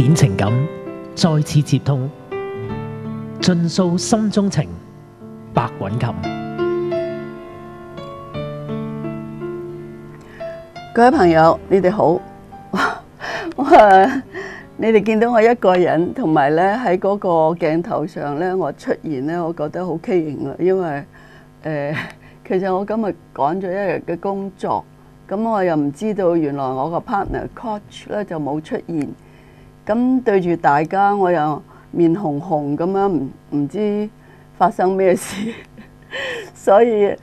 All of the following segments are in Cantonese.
典情感再次接通，盡訴心中情，白韻琴。各位朋友，你哋好。你哋見到我一個人，同埋咧喺嗰個鏡頭上咧，我出現咧，我覺得好畸形啦。因為其實我今日趕咗一日嘅工作，咁我又唔知道原來我個 partner coach 咧就冇出現。咁對住大家，我又面紅紅咁樣，唔知發生咩事。所以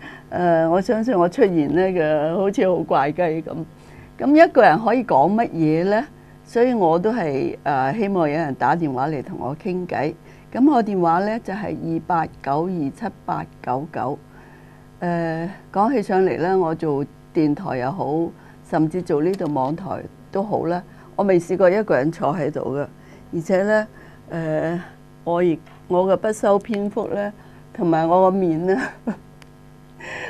我相信我出現咧嘅好似好怪雞咁。咁一個人可以講乜嘢呢？所以我都係希望有人打電話嚟同我傾偈。咁我電話呢就係28927899。講起上嚟呢，我做電台又好，甚至做呢度網台都好啦，我未試過一個人坐喺度嘅。而且呢，我嘅不修邊幅呢，同埋我個面呢，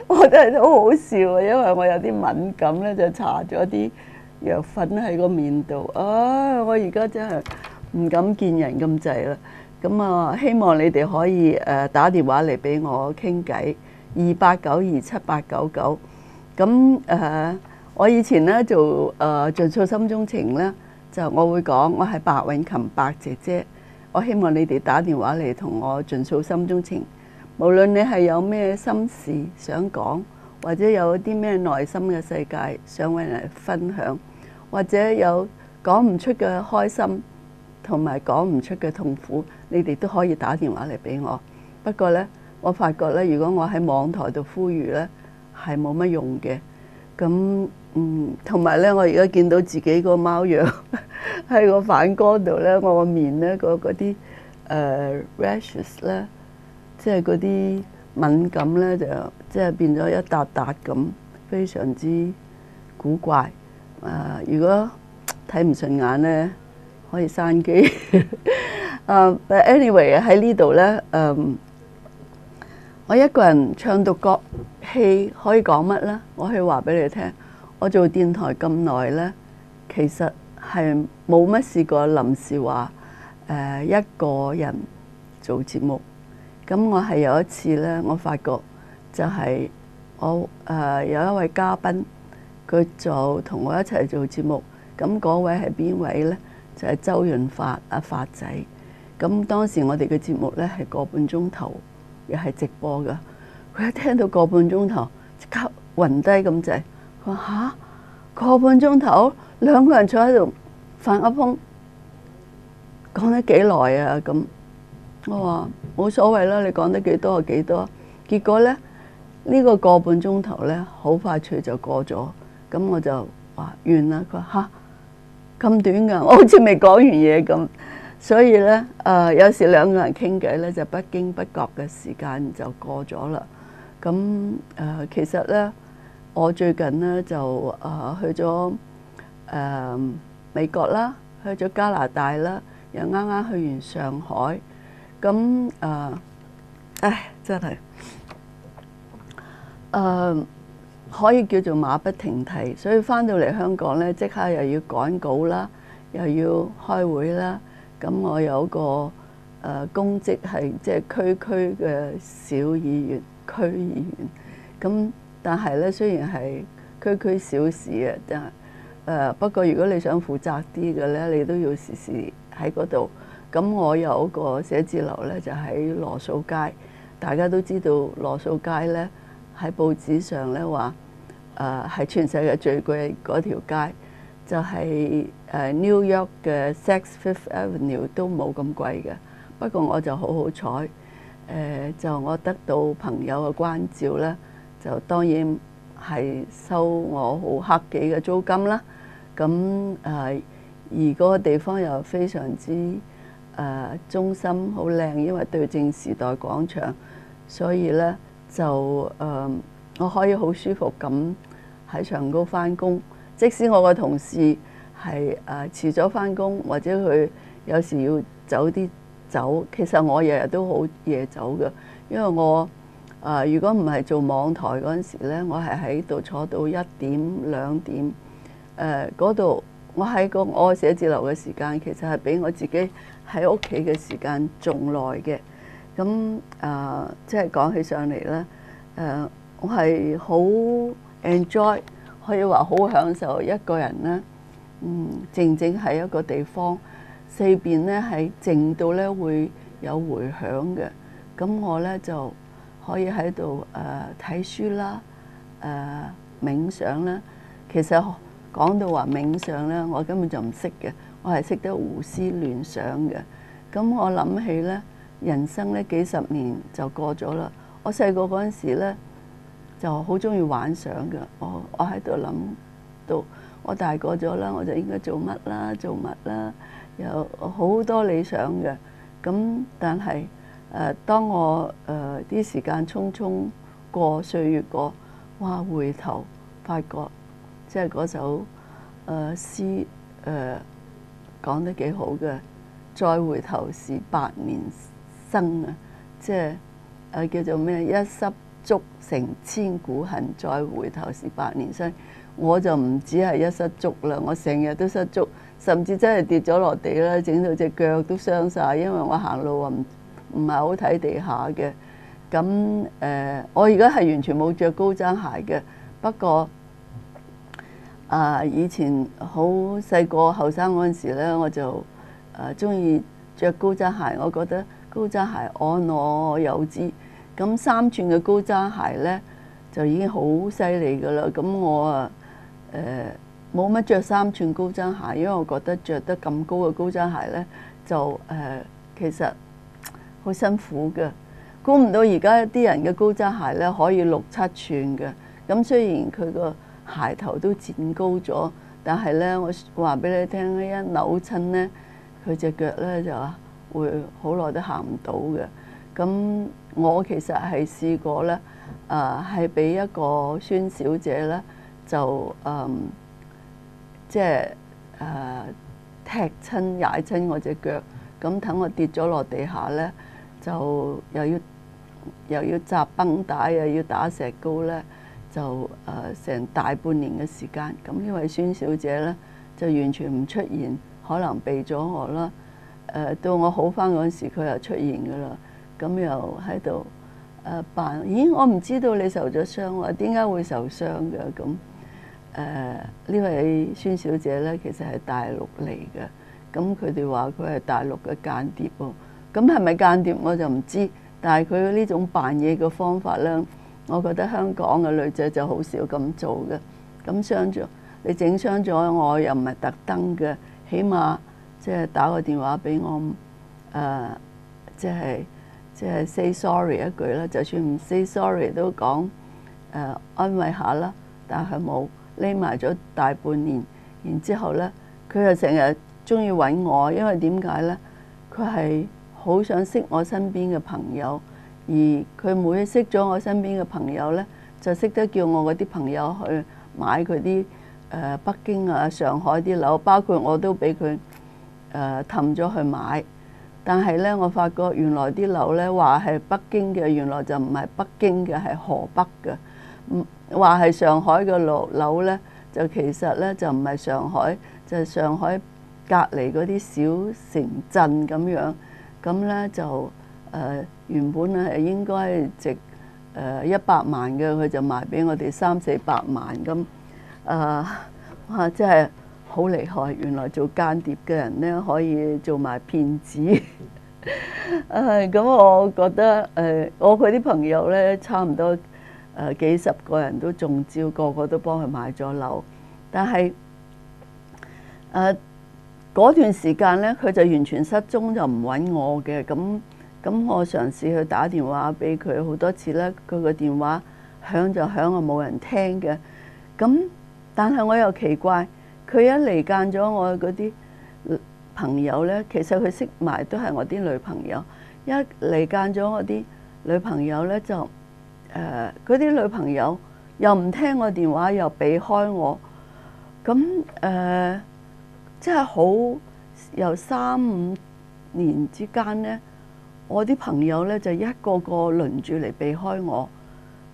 我覺得好好笑啊！因為我有啲敏感咧，就搽咗啲藥粉喺個面度。我而家真係唔敢見人咁滯啦。咁啊，希望你哋可以打電話嚟俾我傾偈，28927899。咁我以前咧做盡訴心中情咧，就我會講我係白韻琴白姐姐。我希望你哋打電話嚟同我盡訴心中情。無論你係有咩心事想講，或者有啲咩內心嘅世界想搵人分享，或者有講唔出嘅開心同埋講唔出嘅痛苦，你哋都可以打電話嚟俾我。不過呢，我發覺呢，如果我喺網台度呼籲呢，係冇乜用嘅。咁同埋呢，我而家見到自己個貓樣喺個反光度呢，我個面呢，嗰啲rashes 呢。即係嗰啲敏感咧，就即係變咗一笪笪咁，非常之古怪。如果睇唔順眼咧，可以閂機。But anyway 喺呢度咧，我一個人唱獨角戲可以講乜咧？我可以話俾你聽，我做電台咁耐咧，其實係冇乜試過臨時話一個人做節目。咁我係有一次咧，我發覺就係我有一位嘉賓，佢就同我一齊做節目。咁嗰位係邊位咧？就係周潤發阿發仔。咁當時我哋嘅節目咧係個半鐘頭，又係直播㗎。佢一聽到個半鐘頭，即刻暈低咁滯。佢話吓，個半鐘頭，兩個人坐喺度發噏風，講得幾耐啊？咁我話冇所謂啦，你講得幾多就幾多。結果咧，呢個半鐘頭咧，好快脆就過咗。咁我就話完啦。佢話吓，咁短㗎，我好似未講完嘢咁。所以咧，有時兩個人傾偈咧，就不經不覺嘅時間就過咗啦。咁其實咧，我最近咧就去咗美國啦，去咗加拿大啦，又啱啱去完上海。咁真係可以叫做馬不停蹄，所以返到嚟香港咧，即刻又要趕稿啦，又要開會啦。咁我有個公職係即係區嘅小議員、區議員。咁但係咧，雖然係區小事啊，但係不過如果你想負責啲嘅咧，你都要時時喺嗰度。咁我有個寫字樓咧，就喺羅素街。大家都知道羅素街咧，喺報紙上咧話係全世界最貴嗰條街，就係New York 嘅 Saks Fifth Avenue 都冇咁貴嘅。不過我就好彩，就我得到朋友嘅關照咧，就當然係收我好克己嘅租金啦。咁而嗰個地方又非常之中心好靚，因為對正時代廣場，所以咧就我可以好舒服咁喺長高返工。即使我個同事係遲咗返工，或者佢有時要早啲走，其實我日日都好夜走嘅，因為我如果唔係做網台嗰陣時咧，我係喺度坐到1點2點，嗰度我喺我寫字樓嘅時間，其實係比我自己喺屋企嘅時間仲耐嘅。咁即係講起上嚟咧，我係好 enjoy，可以話好享受一個人咧，靜靜喺一個地方，四邊咧係靜到咧會有迴響嘅。咁我咧就可以喺度睇書啦，冥想啦。其實講到話冥想咧，我根本就唔識嘅，我係識得胡思亂想嘅。咁我諗起咧，人生咧幾十年就過咗啦。我細個嗰陣時咧就好中意幻想嘅，我喺度諗到我大個咗啦，我就應該做乜啦，做乜啦，有好多理想嘅。咁但係當我啲時間匆匆過，歲月過，哇！回頭發覺，即係嗰首詩講得幾好嘅，再回頭是百年生啊！即係叫做咩？一失足成千古恨，再回頭是百年生。我就唔止係一失足啦，我成日都失足，甚至真係跌咗落地啦，整到隻腳都傷晒，因為我行路唔係好睇地下嘅。咁我而家係完全冇着高踭鞋嘅。不過以前好細個後生嗰陣時咧，我就中意着高踭鞋。我覺得高踭鞋按我有之。咁3寸嘅高踭鞋咧就已經好犀利㗎啦。咁我冇乜着3寸高踭鞋，因為我覺得着得咁高嘅高踭鞋咧就其實好辛苦嘅。估唔到而家啲人嘅高踭鞋咧可以6、7寸嘅。咁雖然佢個鞋頭都漸高咗，但係咧我話俾你聽，一扭親咧，佢隻腳咧就會好耐都行唔到嘅。咁我其實係試過咧，係俾一個孫小姐咧就即係踢親踩親我隻腳，咁等我跌咗落地下咧，就又要紮繃帶，又要打石膏咧，就成大半年嘅時間。咁呢位孫小姐咧就完全唔出現，可能避咗我啦。到我好返嗰陣時，佢又出現㗎啦。咁又喺度扮，咦？我唔知道你受咗傷喎，點解會受傷嘅？咁呢位孫小姐咧，其實係大陸嚟嘅。咁佢哋話佢係大陸嘅間諜喎。咁係咪間諜我就唔知。但係佢呢種扮嘢嘅方法咧，我覺得香港嘅女仔就好少咁做嘅。咁傷咗你整傷咗我又唔係特登嘅，起碼即係打個電話俾我，即係 say sorry 一句啦。就算唔 say sorry 都講安慰下啦。但係冇匿埋咗大半年，然之後咧，佢又成日中意揾我，因為點解咧？佢係好想識我身邊嘅朋友，而佢每識咗我身邊嘅朋友咧，就識得叫我嗰啲朋友去買佢啲北京啊、上海啲樓，包括我都俾佢氹咗去買。但係咧，我發覺原來啲樓咧話係北京嘅，原來就唔係北京嘅，係河北嘅。話係上海嘅樓咧，就其實咧就唔係上海，就係上海隔離嗰啲小城鎮咁樣。咁咧就原本咧係應該係值100萬嘅，佢就賣俾我哋300、400萬咁。哇！真係好厲害，原來做間諜嘅人咧可以做埋騙子。咁我覺得我佢啲朋友咧差唔多幾十個人都中招，個個都幫佢買咗樓。但係嗰段時間咧，佢就完全失蹤，就唔揾我嘅。咁我嘗試去打電話俾佢好多次咧，佢個電話響就響，我冇人聽嘅。咁但係我又奇怪，佢一離間咗我嗰啲朋友咧，其實佢識埋都係我啲女朋友。一離間咗我啲女朋友咧，就嗰啲女朋友又唔聽我電話，又避開我。咁即係好由3、5年之間咧，我啲朋友咧就一個個輪住嚟避開我。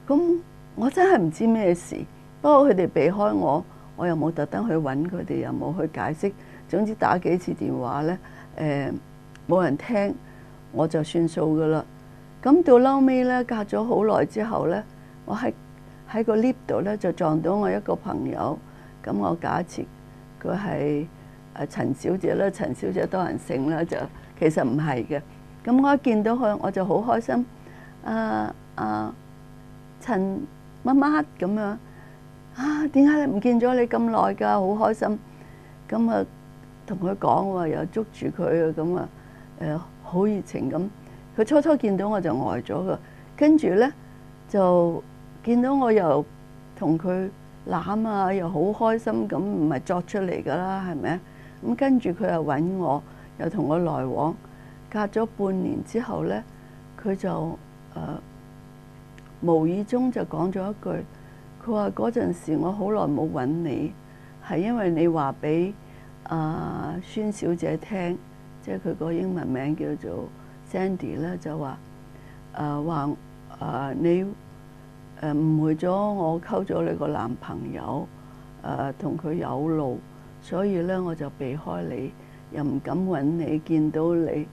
咁我真係唔知咩事。不過佢哋避開我，我又冇特登去揾佢哋，又冇去解釋。總之打幾次電話呢，冇人聽，我就算數噶啦。咁到嬲尾呢，隔咗好耐之後呢，我喺個 lift 度呢，就撞到我一個朋友。咁我假設佢係陳小姐啦，陳小姐多人姓啦，就其實唔係嘅。咁我一見到佢，我就好開心。陳乜乜咁樣啊？點解你唔見咗你咁耐㗎？好開心。咁啊，同佢講喎，又捉住佢啊，咁啊好熱情咁。佢初初見到我就呆咗㗎，跟住呢，就見到我又同佢攬啊，又好開心咁，唔係作出嚟㗎啦，係咪？咁跟住佢又揾我，又同我來往。隔咗半年之後呢，佢就無意中就講咗一句，佢話嗰陣時我好耐冇揾你，係因為你話俾孫小姐聽，即係佢個英文名叫做 Sandy 咧，就話你誤會咗我溝咗你個男朋友，同佢有路，所以咧我就避開你，又唔敢揾你，見到你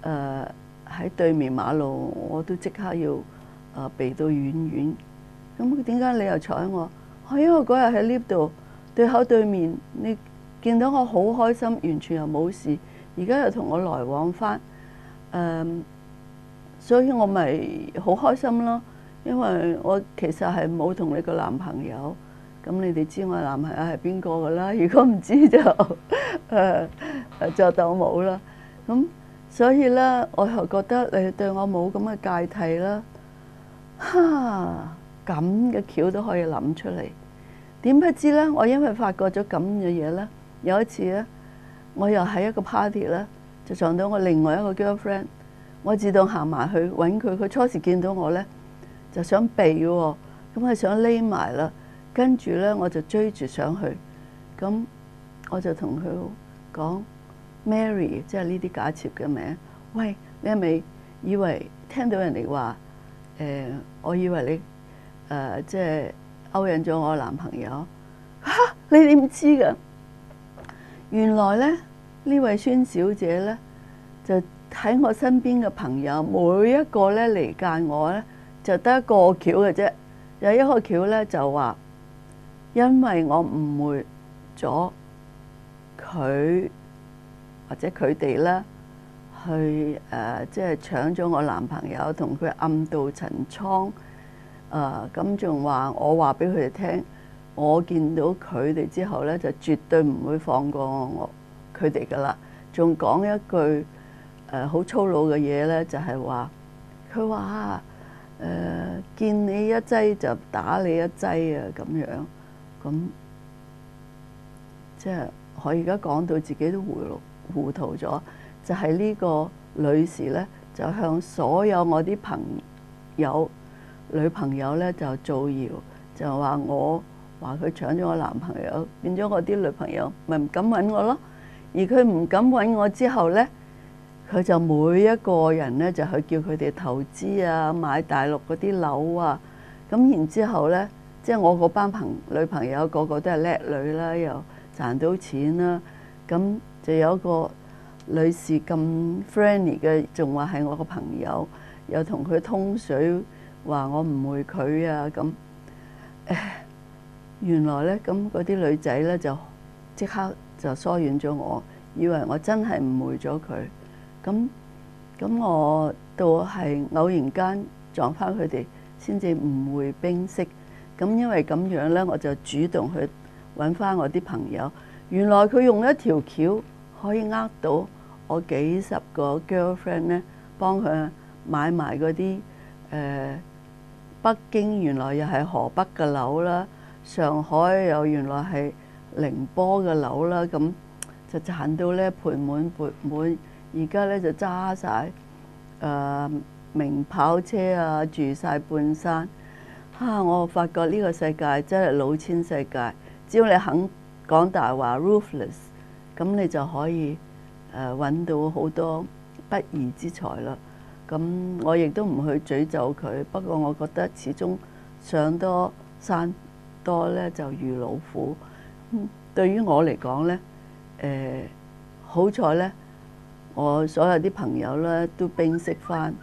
喺對面馬路，我都即刻要避到遠遠。咁點解你又睬我？因為嗰日喺 lift 度對口對面，你見到我好開心，完全又冇事，而家又同我來往返，所以我咪好開心咯。因為我其實係冇同你個男朋友，咁你哋知我男朋友係邊個㗎啦？如果唔知就就當冇啦。咁所以咧，我又覺得你對我冇咁嘅芥蒂啦。咁嘅橋都可以諗出嚟，點不知呢？我因為發覺咗咁嘅嘢呢，有一次呢，我又喺一個 party 呢，就撞到我另外一個 girlfriend， 我自動行埋去揾佢，佢初時見到我呢，就想避喎，咁佢想匿埋啦，跟住呢，我就追住上去，咁我就同佢講 Mary， 即係呢啲假設嘅名，喂，你係咪以為聽到人哋話我以為你即係勾引咗我男朋友？你點知㗎？原來咧，呢位孫小姐咧，就喺我身邊嘅朋友每一個咧嚟間我咧，就得一個橋嘅啫。有一個橋咧就話，因為我誤會咗佢或者佢哋咧，去即係搶咗我男朋友，同佢暗度陳倉。咁仲話我話俾佢哋聽，我見到佢哋之後咧，就絕對唔會放過佢哋噶啦。仲講一句好粗魯嘅嘢咧，就係話佢話見你一劑就打你一劑啊咁樣。咁即係我而家講到自己都糊塗咗，就係呢個女士咧，就向所有我啲朋友女朋友咧就造謠，就話我話佢搶咗我男朋友，變咗我啲女朋友咪唔敢揾我咯。而佢唔敢揾我之後咧，佢就每一個人咧就去叫佢哋投資啊，買大陸嗰啲樓啊。咁然之後咧，即係我嗰班女朋友個個都係叻女啦，又賺到錢啦。咁就有一個女士咁 friendly 嘅，仲話係我個朋友，又同佢通水。話我誤會佢啊咁，原來呢，咁嗰啲女仔呢，就即刻就疏遠咗我，以為我真係誤會咗佢。咁我到係偶然間撞返佢哋，先至誤會冰釋。咁因為咁樣呢，我就主動去揾返我啲朋友。原來佢用一條橋可以呃到我幾十個 girlfriend 呢，幫佢買埋嗰啲北京原來又係河北嘅樓啦，上海又原來係寧波嘅樓啦，咁就賺到咧盆滿缽滿。而家咧就揸晒名跑車啊，住晒半山。我發覺呢個世界真係老千世界，只要你肯講大話 ruthless， 咁你就可以揾到好多不義之財啦。咁我亦都唔去詛咒佢，不過我覺得始終上多山多咧就遇老虎。對於我嚟講呢，好彩呢，我所有啲朋友呢都冰釋翻。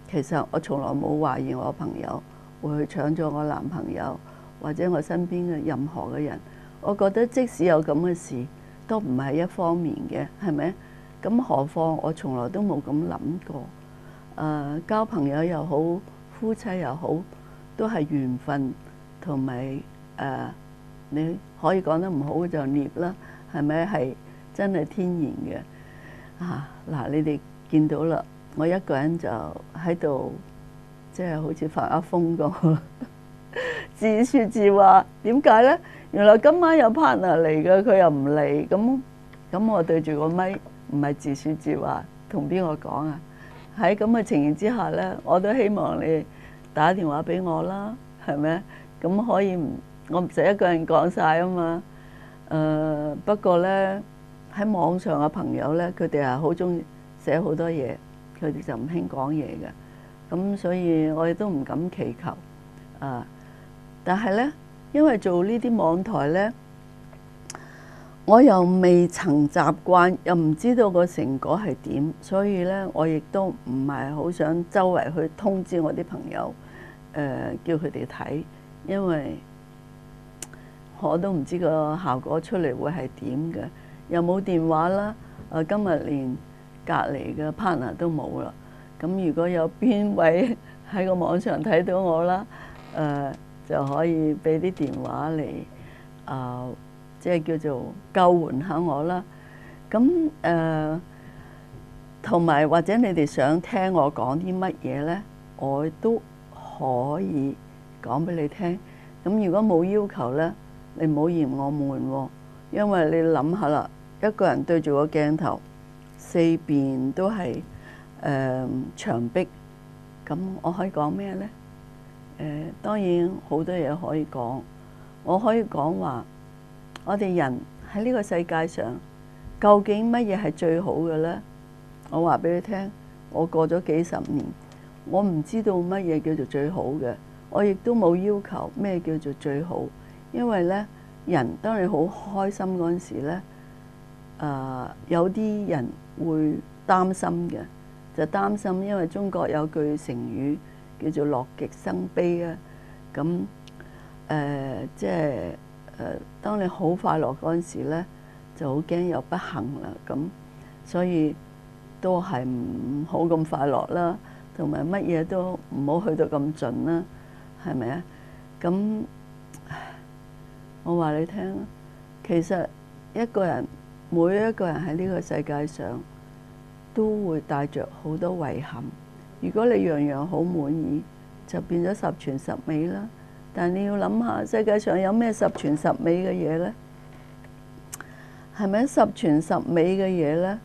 其實我從來冇懷疑我朋友會去搶咗我男朋友或者我身邊嘅任何嘅人。我覺得即使有咁嘅事，都唔係一方面嘅，係咪？咁何況我從來都冇咁諗過。交朋友又好，夫妻又好，都係緣分同埋你可以講得唔好嘅就孽啦，係咪？係真係天然嘅。嗱，你哋見到啦，我一個人就喺度，即係好似發噏風咁，自説自話。點解呢？原來今晚有 partner 嚟嘅，佢又唔嚟，咁我對住個咪，唔係自説自話，同邊個講啊？喺咁嘅情形之下呢，我都希望你打電話俾我啦，係咪？咁可以我唔使一個人講晒啊嘛。不過呢，喺網上嘅朋友呢，佢哋係好中意寫好多嘢，佢哋就唔興講嘢嘅。咁所以我亦都唔敢祈求。但係呢，因為做呢啲網台呢，我又未曾習慣，又唔知道個成果係點，所以呢，我亦都唔係好想周圍去通知我啲朋友，叫佢哋睇，因為我都唔知個效果出嚟會係點嘅，又冇電話啦。今日連隔離嘅 partner 都冇啦。咁如果有邊位喺個網上睇到我啦，就可以俾啲電話嚟，即係叫做救援下我啦。咁同埋或者你哋想聽我講啲乜嘢呢，我都可以講俾你聽。咁如果冇要求呢，你唔好嫌我悶喎，因為你諗下啦，一個人對住個鏡頭，四邊都係牆壁，咁我可以講咩呢？當然好多嘢可以講，我可以講話，我哋人喺呢個世界上，究竟乜嘢係最好嘅呢？我話俾你聽，我過咗幾十年，我唔知道乜嘢叫做最好嘅，我亦都冇要求咩叫做最好，因為呢，人當你好開心嗰陣時呢，有啲人會擔心嘅，就擔心，因為中國有句成語叫做樂極生悲啊。咁即係當你好快樂嗰陣時呢，就好驚有不幸啦。咁所以都係唔好咁快樂啦，同埋乜嘢都唔好去到咁盡啦，係咪啊？咁我話你聽，其實一個人，每一個人喺呢個世界上都會帶着好多遺憾。如果你樣樣好滿意，就變咗十全十美啦。但你要諗下，世界上有咩十全十美嘅嘢呢？係咪十全十美嘅嘢呢？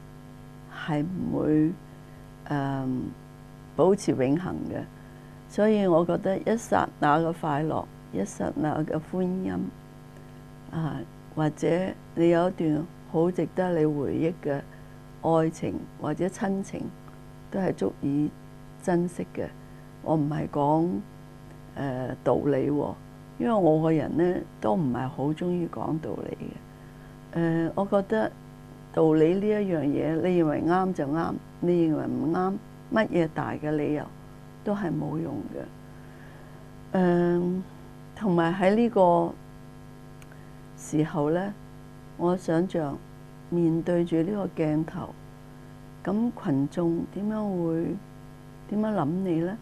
係唔會保持永恆嘅。所以我覺得一剎那嘅快樂，一剎那嘅歡欣，或者你有一段好值得你回憶嘅愛情或者親情，都係足以珍惜嘅。我唔係講道理喎，因為我個人呢都唔係好中意講道理嘅。我覺得道理呢一樣嘢，你認為啱就啱，你認為唔啱，乜嘢大嘅理由都係冇用嘅。同埋喺呢個時候呢，我想像面對住呢個鏡頭，咁群眾點樣諗你呢？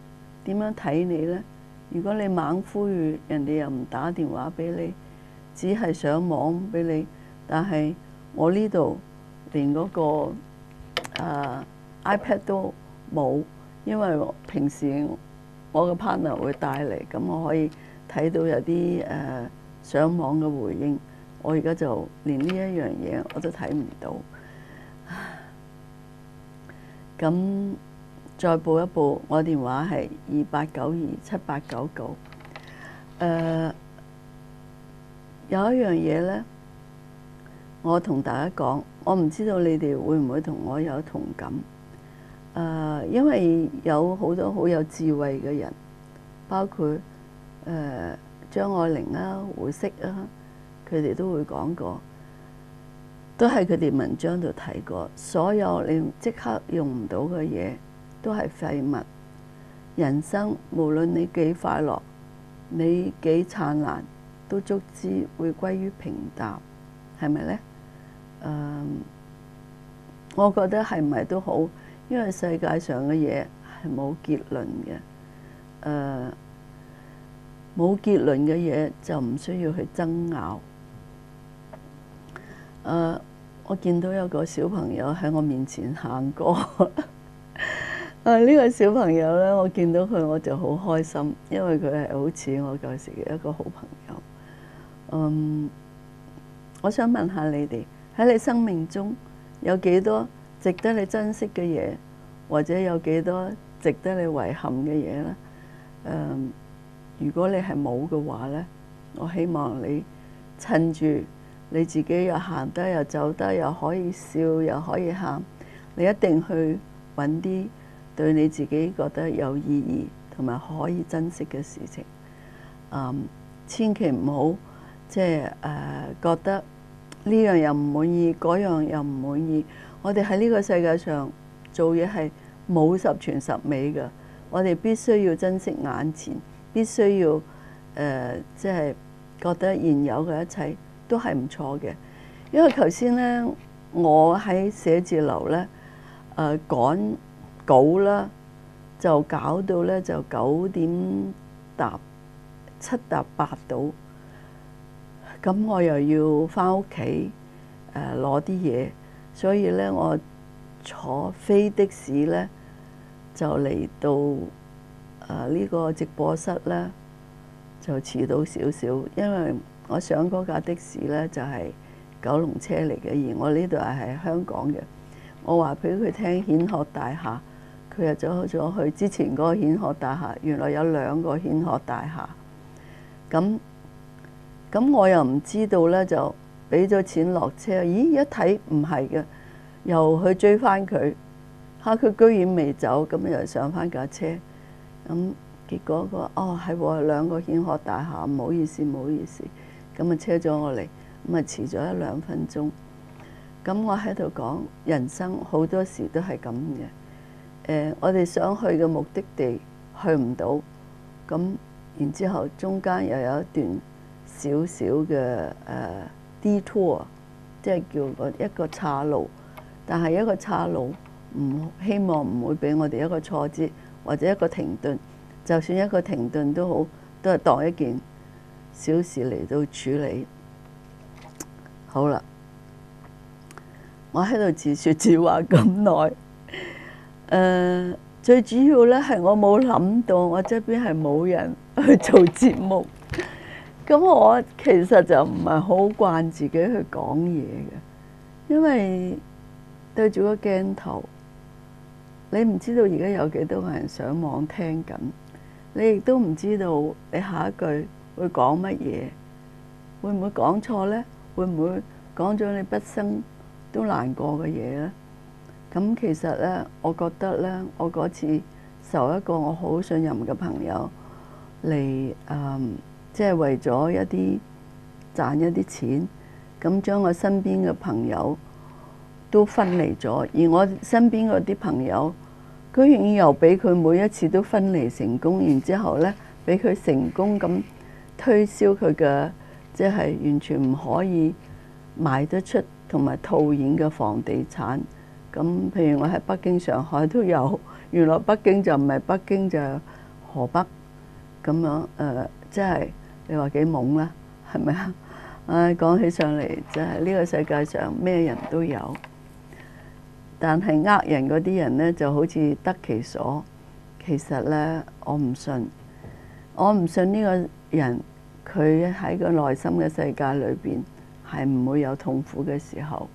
點樣睇你呢？如果你猛呼籲，人哋又唔打電話俾你，只係上網俾你，但係我呢度連嗰個iPad 都冇，因為平時我嘅 partner 會帶嚟，咁我可以睇到有啲上網嘅回應。我而家就連呢一樣嘢我都睇唔到。咁再報一報，我電話係28927899。有一樣嘢呢，我同大家講，我唔知道你哋會唔會同我有同感。因為有好多好有智慧嘅人，包括張愛玲啊、胡適啊，佢哋都會講過，都係佢哋文章度提過，所有你即刻用唔到嘅嘢都係廢物。人生無論你幾快樂，你幾燦爛，都足之會歸於平淡，係咪呢？我覺得係咪都好，因為世界上嘅嘢係冇結論嘅，冇結論嘅嘢就唔需要去爭拗。我見到有個小朋友喺我面前行過，呢個小朋友呢，我見到佢我就好開心，因為佢係好似我舊時嘅一個好朋友。我想問下你哋喺你生命中有幾多值得你珍惜嘅嘢，或者有幾多值得你遺憾嘅嘢呢？如果你係冇嘅話呢，我希望你趁住你自己又行得又走得又可以笑又可以喊，你一定去揾啲對你自己覺得有意義同埋可以珍惜嘅事情。千祈唔好即係覺得呢樣又唔滿意，嗰樣又唔滿意。我哋喺呢個世界上做嘢係冇十全十美嘅，我哋必須要珍惜眼前，必須要即係覺得現有嘅一切都係唔錯嘅。因為頭先呢，我喺寫字樓呢趕稿啦，就搞到呢就9點搭7搭8到，咁我又要返屋企攞啲嘢，所以呢，我坐飛的士呢，就嚟到呢個直播室呢，就遲到少少，因為我上嗰架的士呢，就係九龍車嚟嘅，而我呢度係香港嘅。我話俾佢聽顯學大廈，佢又走咗去之前嗰個顯學大廈，原來有2個顯學大廈。咁我又唔知道呢，就俾咗錢落車，咦，一睇唔係嘅，又去追翻佢，佢居然未走，咁又上翻架車。咁結果佢話係喎，2個顯學大廈，唔好意思唔好意思，咁啊車咗我嚟，咁啊遲咗1-2分鐘。咁我喺度講人生好多時都係咁嘅，我哋想去嘅目的地去唔到，咁然之後中間又有一段少少嘅detour， 即係叫一個岔路，但係一個岔路希望唔會俾我哋一個挫折或者一個停頓，就算一個停頓都好，都係當一件小事嚟到處理。好啦。我喺度自說自話咁耐，最主要呢係我冇諗到我側邊係冇人去做節目，咁我其實就唔係好慣自己去講嘢嘅，因為對住個鏡頭，你唔知道而家有幾多個人上網聽緊，你亦都唔知道你下一句會講乜嘢，會唔會講錯呢？會唔會講咗你畢生都難過嘅嘢呢？咁其實呢，我覺得呢，我嗰次受一個我好信任嘅朋友嚟，即係為咗賺一啲錢，咁將我身邊嘅朋友都分離咗，而我身邊嗰啲朋友，居然又俾佢每一次都分離成功，然之後呢，俾佢成功咁推銷佢嘅，即係完全唔可以賣得出同埋套現嘅房地產。咁譬如我喺北京、上海都有，原來北京就唔係北京，就係河北咁樣。即係你話幾懵啦，係咪啊？講起上嚟，即係呢個世界上咩人都有，但係人嗰啲人呢，就好似得其所。其實呢，我唔信呢個人佢喺個內心嘅世界裏邊係唔會有痛苦嘅時候。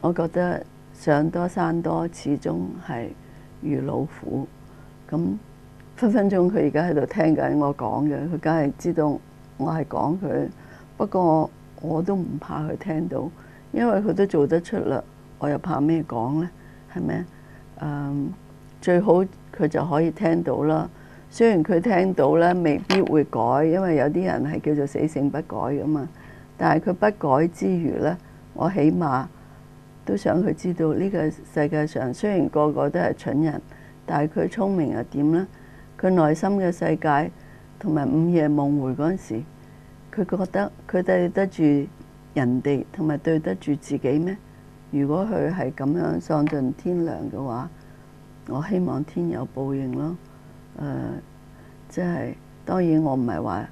我覺得上多山多始終係如老虎。咁分分鐘佢而家喺度聽緊我講嘅，佢梗係知道我係講佢。不過我都唔怕佢聽到，因為佢都做得出啦，我又怕咩講呢？係咪？最好佢就可以聽到啦。雖然佢聽到咧未必會改，因為有啲人係叫做死性不改噶嘛。但係佢不改之餘咧，我起碼都想佢知道呢個世界上雖然個個都係蠢人，但係佢聰明又點呢？佢內心嘅世界同埋午夜夢回嗰陣時，佢覺得佢對得住人哋同埋對得住自己咩？如果佢係咁樣喪盡天良嘅話，我希望天有報應咯。即係當然我唔係話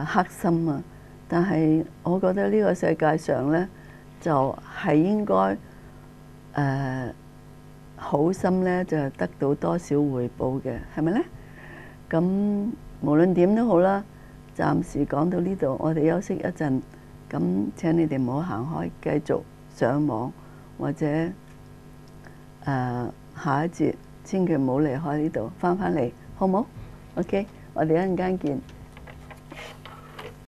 黑心啊，但係我覺得呢個世界上呢，就係應該好心呢，就得到多少回報嘅，係咪呢？咁無論點都好啦，暫時講到呢度，我哋休息一陣。咁請你哋唔好行開，繼續上網或者下一節千祈唔好離開呢度，翻嚟好冇？OK，我哋一陣間見。